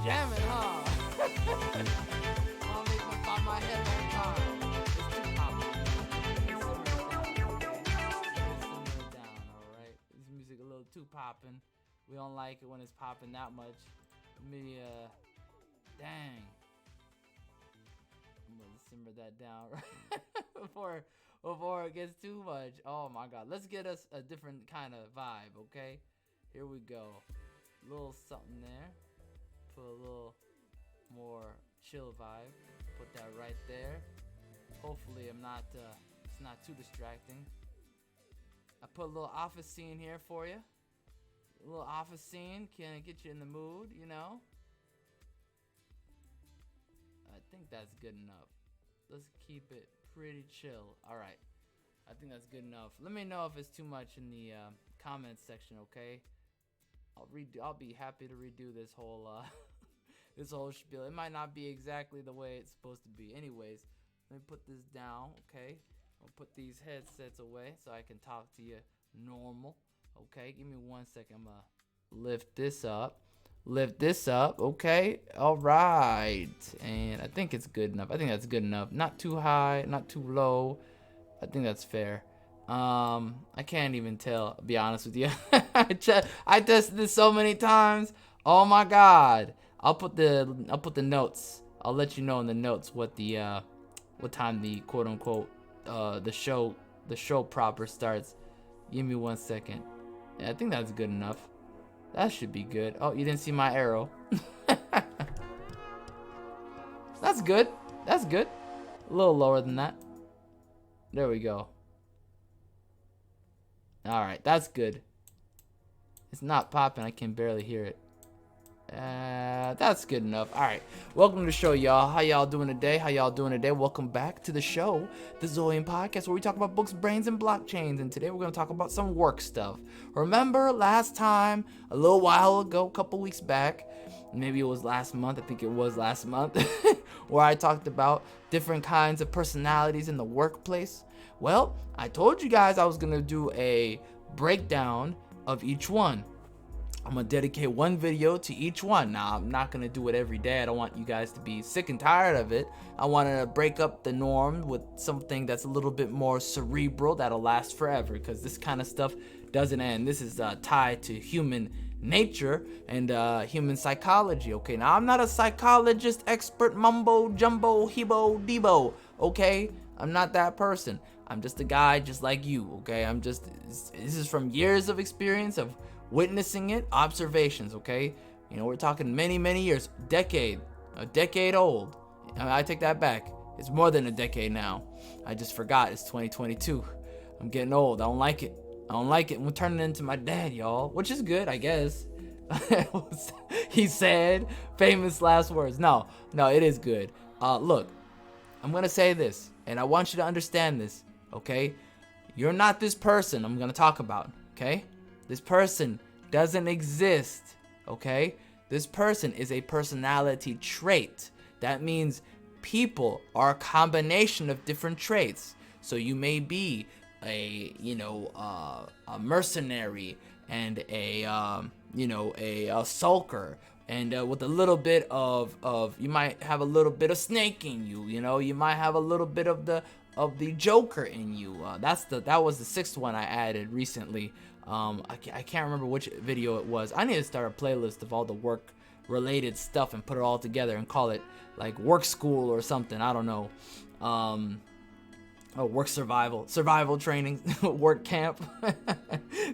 jamming, huh? I'll make me pop my head one time. It's too poppin'. Let me simmer it down, okay? Let me simmer it down, alright? This music a little too poppin'. We don't like it when it's popping that much. Let me, dang. I'm gonna simmer that down right before it gets too much. Oh my god. Let's get us a different kind of vibe, okay? Here we go. A little something there. Put a little more chill vibe. Put that right there. Hopefully it's not too distracting. I put a little office scene here for you. A little office scene can get you in the mood, you know. I think that's good enough. Let's keep it pretty chill. All right, I think that's good enough. Let me know if it's too much in the comments section, okay? I'll be happy to redo this whole this whole spiel. It might not be exactly the way it's supposed to be. Anyways, let me put this down, okay? I'll put these headsets away so I can talk to you normal. Okay, give me 1 second. I'm gonna lift this up. Okay, all right. And I think it's good enough. I think that's good enough. Not too high, not too low. I think that's fair. I can't even tell, to be honest with you. I tested this so many times. Oh my god. I'll put the notes. I'll let you know in the notes what time the quote unquote the show proper starts. Give me 1 second. Yeah, I think that's good enough. That should be good. Oh, you didn't see my arrow. That's good. That's good. A little lower than that. There we go. Alright, that's good. It's not popping. I can barely hear it. That's good enough. Alright, welcome to the show, y'all. How y'all doing today? Welcome back to the show, the ZolYin podcast, where we talk about books, brains, and blockchains. And today we're going to talk about some work stuff. Remember last time, a little while ago, a couple weeks back, maybe it was last month, I think it was last month, where I talked about different kinds of personalities in the workplace? Well, I told you guys I was going to do a breakdown of each one. I'm going to dedicate one video to each one. Now, I'm not going to do it every day. I don't want you guys to be sick and tired of it. I want to break up the norm with something that's a little bit more cerebral that'll last forever, because this kind of stuff doesn't end. This is tied to human nature and human psychology, okay? Now, I'm not a psychologist, expert, mumbo, jumbo, hebo, debo, okay? I'm not that person. I'm just a guy just like you, okay? This is from years of experience of witnessing it, observations, okay? You know, we're talking many years, a decade old. I take that back. It's more than a decade now. I just forgot it's 2022. I'm getting old. I don't like it. I'm turning into my dad, y'all, which is good, I guess. He said famous last words. No, it is good. Look, I'm gonna say this, and I want you to understand this, okay? You're not this person I'm gonna talk about, okay? This person doesn't exist, okay? This person is a personality trait. That means people are a combination of different traits. So you may be a mercenary and a sulker, and with a little bit of you might have a little bit of snake in you. You know, you might have a little bit of the Joker in you. That was the sixth one I added recently. I can't remember which video it was. I need to start a playlist of all the work related stuff and put it all together and call it like work school or something. I don't know. Work survival training, work camp.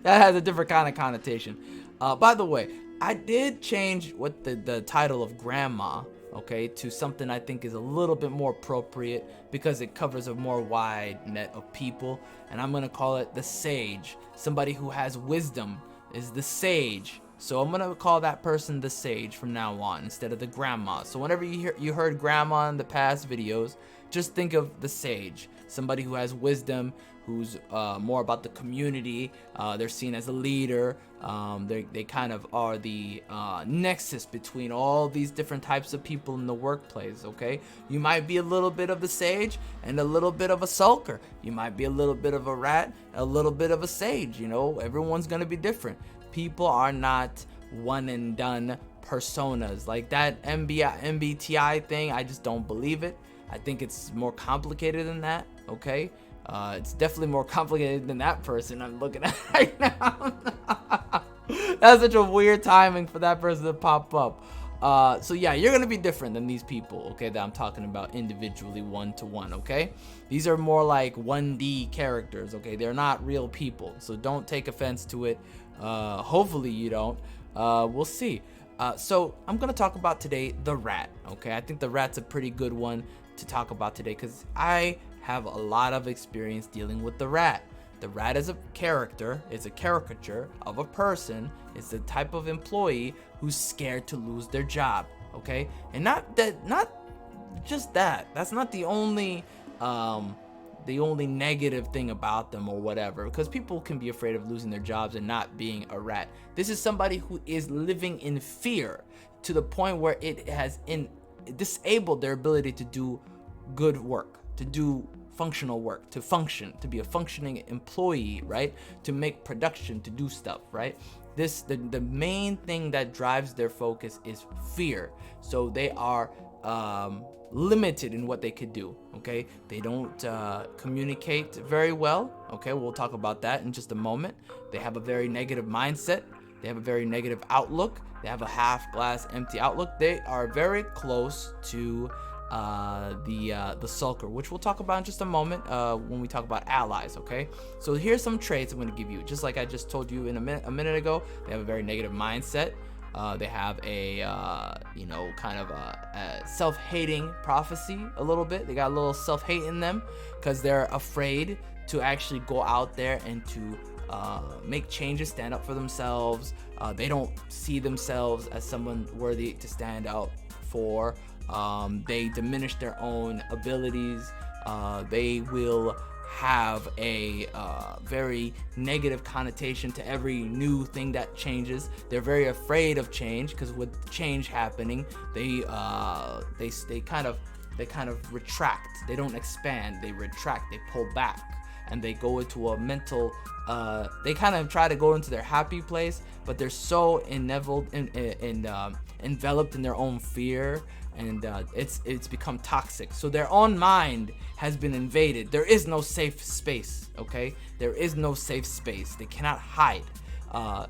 That has a different kind of connotation. By the way, I did change what the title of grandma, okay, to something I think is a little bit more appropriate because it covers a more wide net of people, and I'm gonna call it the sage. Somebody who has wisdom is the sage. So I'm gonna call that person the sage from now on instead of the grandma. So whenever you heard grandma in the past videos, just think of the sage. Somebody who has wisdom, who's more about the community. They're seen as a leader. They kind of are the nexus between all these different types of people in the workplace, okay? You might be a little bit of the sage and a little bit of a sulker. You might be a little bit of a rat, a little bit of a sage, you know? Everyone's gonna be different. People are not one and done personas. Like that MBTI thing, I just don't believe it. I think it's more complicated than that, okay? It's definitely more complicated than that person I'm looking at right now. That's such a weird timing for that person to pop up. So yeah, you're gonna be different than these people, okay, that I'm talking about individually, one-to-one, okay? These are more like 1D characters, okay? They're not real people, so don't take offense to it. Hopefully you don't. We'll see. So I'm gonna talk about today the rat, okay? I think the rat's a pretty good one to talk about today because I have a lot of experience dealing with the rat. The rat is a character, it's a caricature of a person. It's the type of employee who's scared to lose their job, okay? And not just that. That's not the only negative thing about them or whatever, because people can be afraid of losing their jobs and not being a rat. This is somebody who is living in fear to the point where it has disabled their ability to do good work, to do functional work, to function, to be a functioning employee, right? To make production, to do stuff, right? The main thing that drives their focus is fear. So they are limited in what they could do, okay? They don't communicate very well, okay? We'll talk about that in just a moment. They have a very negative mindset. They have a very negative outlook. They have a half glass empty outlook. They are very close to the sulker, which we'll talk about in just a moment when we talk about allies, okay? So here's some traits I'm going to give you. Just like I just told you in a minute ago, they have a very negative mindset. They have a kind of a self-hating prophecy a little bit. They got a little self-hate in them because they're afraid to actually go out there and to make changes, stand up for themselves. They don't see themselves as someone worthy to stand out for. They diminish their own abilities. They will have a very negative connotation to every new thing that changes. They're very afraid of change because with change happening, they kind of retract. They don't expand. They retract. They pull back, and they go into a mental. They kind of try to go into their happy place, but they're so enveloped in their own fear. And it's become toxic. So their own mind has been invaded. There is no safe space, okay? There is no safe space. They cannot hide.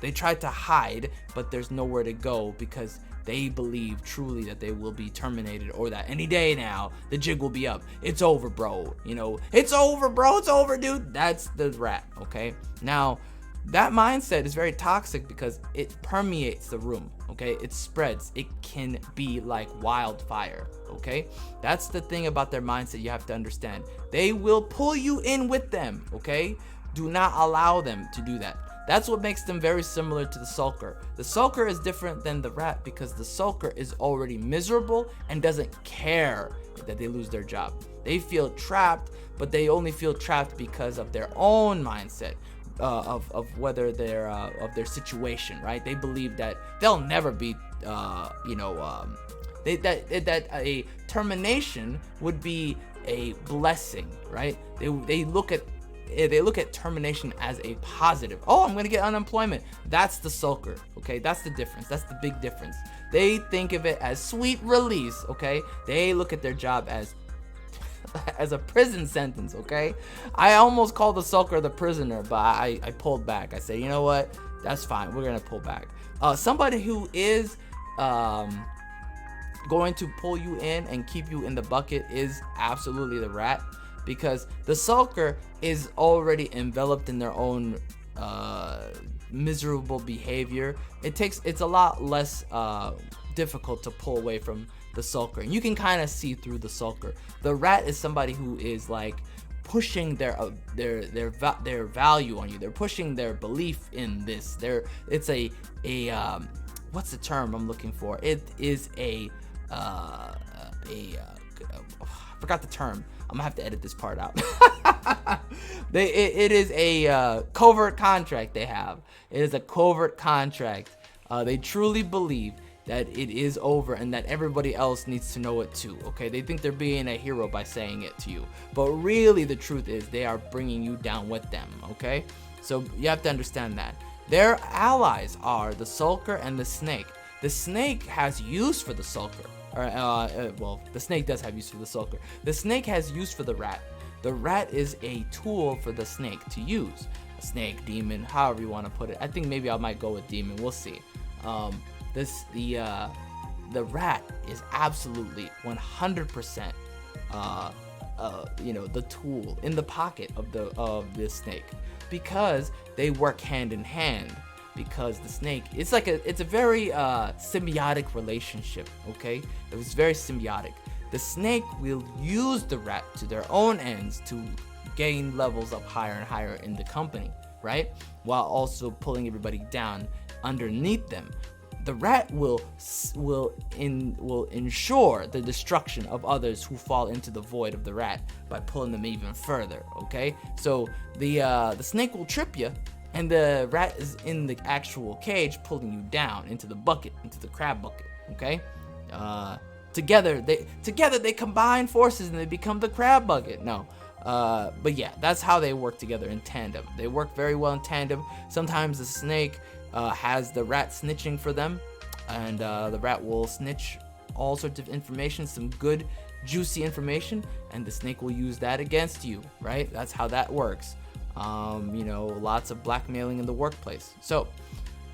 They try to hide, but there's nowhere to go because they believe truly that they will be terminated, or that any day now the jig will be up. It's over, bro. You know, it's over, bro. It's over, dude. That's the rat, okay? Now, that mindset is very toxic because it permeates the room, okay? It spreads. It can be like wildfire, okay? That's the thing about their mindset you have to understand. They will pull you in with them, okay? Do not allow them to do that. That's what makes them very similar to the sulker. The sulker is different than the rat because the sulker is already miserable and doesn't care that they lose their job. They feel trapped, but they only feel trapped because of their own mindset. Of whether they're of their situation, right? They believe that they'll never be, that a termination would be a blessing, right? They look at termination as a positive. Oh, I'm gonna get unemployment. That's the sulker, okay? That's the difference. That's the big difference. They think of it as sweet release, okay? They look at their job as a prison sentence, okay? I almost called the sulker the prisoner, but I pulled back. I said, you know what? That's fine. We're gonna pull back. Somebody who is going to pull you in and keep you in the bucket is absolutely the rat, because the sulker is already enveloped in their own miserable behavior. It's a lot less difficult to pull away from the sulker, and you can kind of see through the sulker. The rat is somebody who is like pushing their value on you. They're pushing their belief in this. It's a what's the term I'm looking for? It is I forgot the term. I'm gonna have to edit this part out. It is a covert contract they have. It is a covert contract. They truly believe that it is over and that everybody else needs to know it too, okay? They think they're being a hero by saying it to you, but really the truth is they are bringing you down with them, okay? So you have to understand that. Their allies are the sulker and the snake. The snake has use for the sulker. Or, well, the snake does have use for the sulker. The snake has use for the rat. The rat is a tool for the snake to use. A snake, demon, however you want to put it. I think maybe I might go with demon. We'll see. The rat is absolutely 100%, the tool in the pocket of the snake, because they work hand in hand. Because the snake, it's a very symbiotic relationship. Okay, it was very symbiotic. The snake will use the rat to their own ends to gain levels up higher and higher in the company, right? While also pulling everybody down underneath them. The rat will ensure the destruction of others who fall into the void of the rat by pulling them even further. Okay, so the snake will trip you, and the rat is in the actual cage pulling you down into the bucket, into the crab bucket. Okay, together they combine forces and they become the crab bucket. No. But yeah, that's how they work together in tandem. They work very well in tandem. Sometimes the snake has the rat snitching for them, and the rat will snitch all sorts of information, some good juicy information, and the snake will use that against you, right? That's how that works. Lots of blackmailing in the workplace. So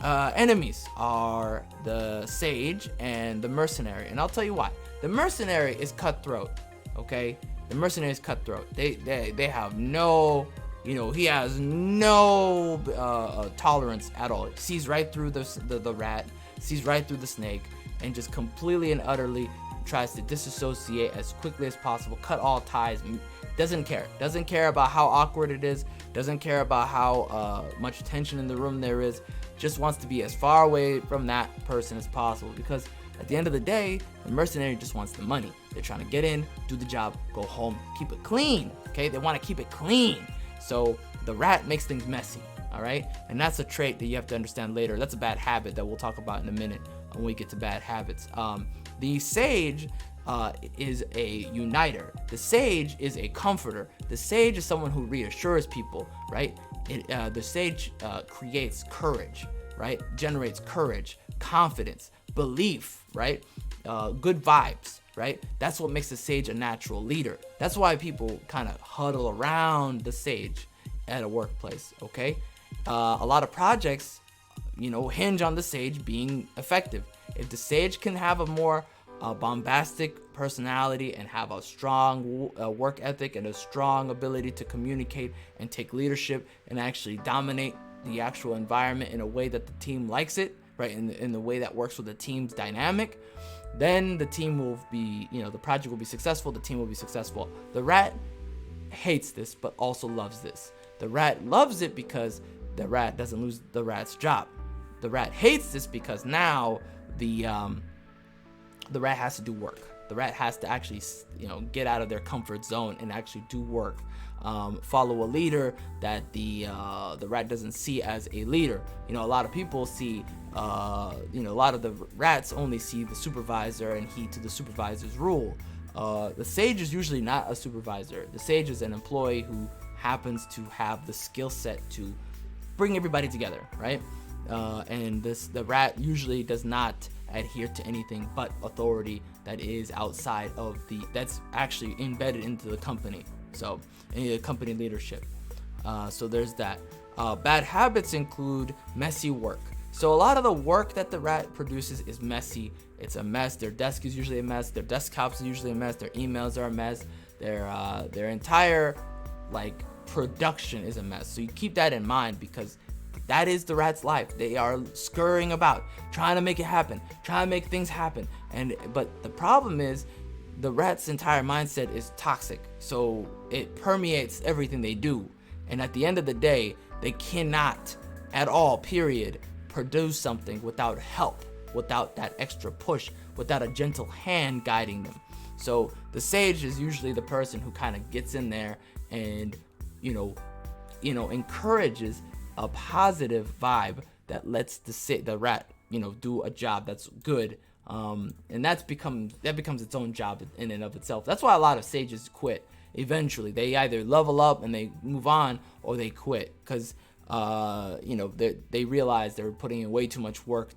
enemies are the sage and the mercenary, and I'll tell you why. The mercenary is cutthroat. Okay, the mercenary is cutthroat. They have no, he has no tolerance at all. He sees right through the rat, sees right through the snake, and just completely and utterly tries to disassociate as quickly as possible, cut all ties. Doesn't care about how awkward it is, doesn't care about how much tension in the room there is, just wants to be as far away from that person as possible, because at the end of the day, the mercenary just wants the money. They're trying to get in, do the job, go home, keep it clean. Okay, they want to keep it clean. So the rat makes things messy. All right, and that's a trait that you have to understand later. That's a bad habit that we'll talk about in a minute when we get to bad habits. The sage is a uniter. The sage is a comforter. The sage is someone who reassures people, right? The sage creates courage, right? Generates courage, confidence, belief, right? Good vibes, right? That's what makes the sage a natural leader. That's why people kind of huddle around the sage at a workplace, okay? A lot of projects, hinge on the sage being effective. If the sage can have a more bombastic personality and have a strong work ethic and a strong ability to communicate and take leadership and actually dominate the actual environment in a way that the team likes it, right, in the way that works with the team's dynamic, then the team will be, the project will be successful, the team will be successful. The rat hates this, but also loves this. The rat loves it because the rat doesn't lose the rat's job. The rat hates this because now the rat has to do work. The rat has to actually, get out of their comfort zone and actually do work. Follow a leader that the rat doesn't see as a leader. A lot of people see, a lot of the rats only see the supervisor and heed to the supervisor's rule. The sage is usually not a supervisor. The sage is an employee who happens to have the skill set to bring everybody together, right? And the rat usually does not adhere to anything but authority that is outside of that's actually embedded into the company. So, company leadership. So there's that. Bad habits include messy work. So a lot of the work that the rat produces is messy. It's a mess. Their desk is usually a mess. Their desktops are usually a mess. Their emails are a mess. Their entire production is a mess. So you keep that in mind, because that is the rat's life. They are scurrying about, trying to make it happen, trying to make things happen. But the problem is, the rat's entire mindset is toxic. So it permeates everything they do. And at the end of the day, they cannot at all, period, produce something without help, without that extra push, without a gentle hand guiding them. So the sage is usually the person who kind of gets in there and, encourages a positive vibe that lets the rat, do a job that's good. And that becomes its own job in and of itself. That's why a lot of sages quit. Eventually, they either level up and they move on, or they quit, because you know, they realize they're putting in way too much work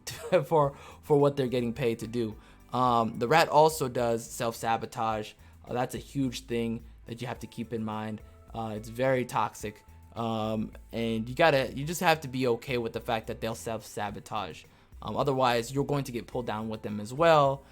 for what they're getting paid to do. The rat also does self-sabotage. That's a huge thing that you have to keep in mind. It's very toxic, and you just have to be okay with the fact that they'll self-sabotage. Otherwise, you're going to get pulled down with them as well.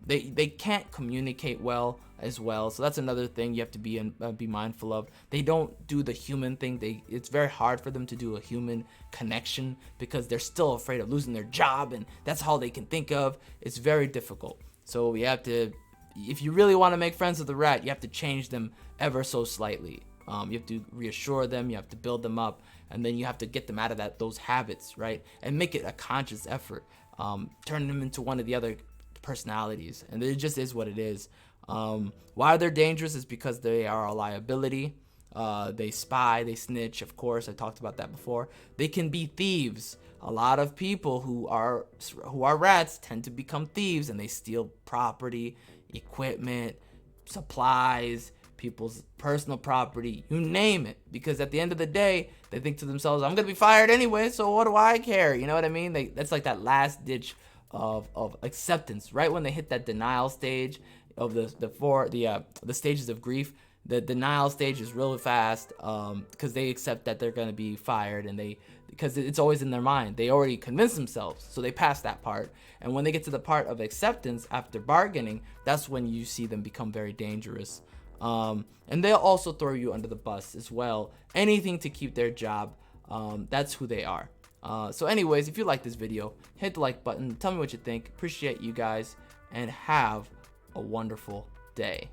They can't communicate well as well, so that's another thing you have to be mindful of. They don't do the human thing. It's very hard for them to do a human connection because they're still afraid of losing their job, and that's all they can think of. It's very difficult. So we have to, if you really want to make friends with the rat, you have to change them ever so slightly. You have to reassure them, you have to build them up, and then you have to get them out of those habits, right? And make it a conscious effort. Turn them into one of the other personalities, and it just is what it is. Why they're dangerous is because they are a liability. They spy, they snitch, of course. I talked about that before. They can be thieves. A lot of people who are rats tend to become thieves, and they steal property, equipment, supplies, people's personal property, you name it, because at the end of the day they think to themselves, I'm gonna be fired anyway, so what do I care? You know what I mean? That's like that last ditch of acceptance. Right when they hit that denial stage of the stages of grief, the denial stage is really fast, because they accept that they're gonna be fired, and because it's always in their mind. They already convinced themselves, so they pass that part. And when they get to the part of acceptance after bargaining, that's when you see them become very dangerous. And they'll also throw you under the bus as well. Anything to keep their job. That's who they are. So anyways, if you like this video, hit the like button. Tell me what you think. Appreciate you guys, and have a wonderful day.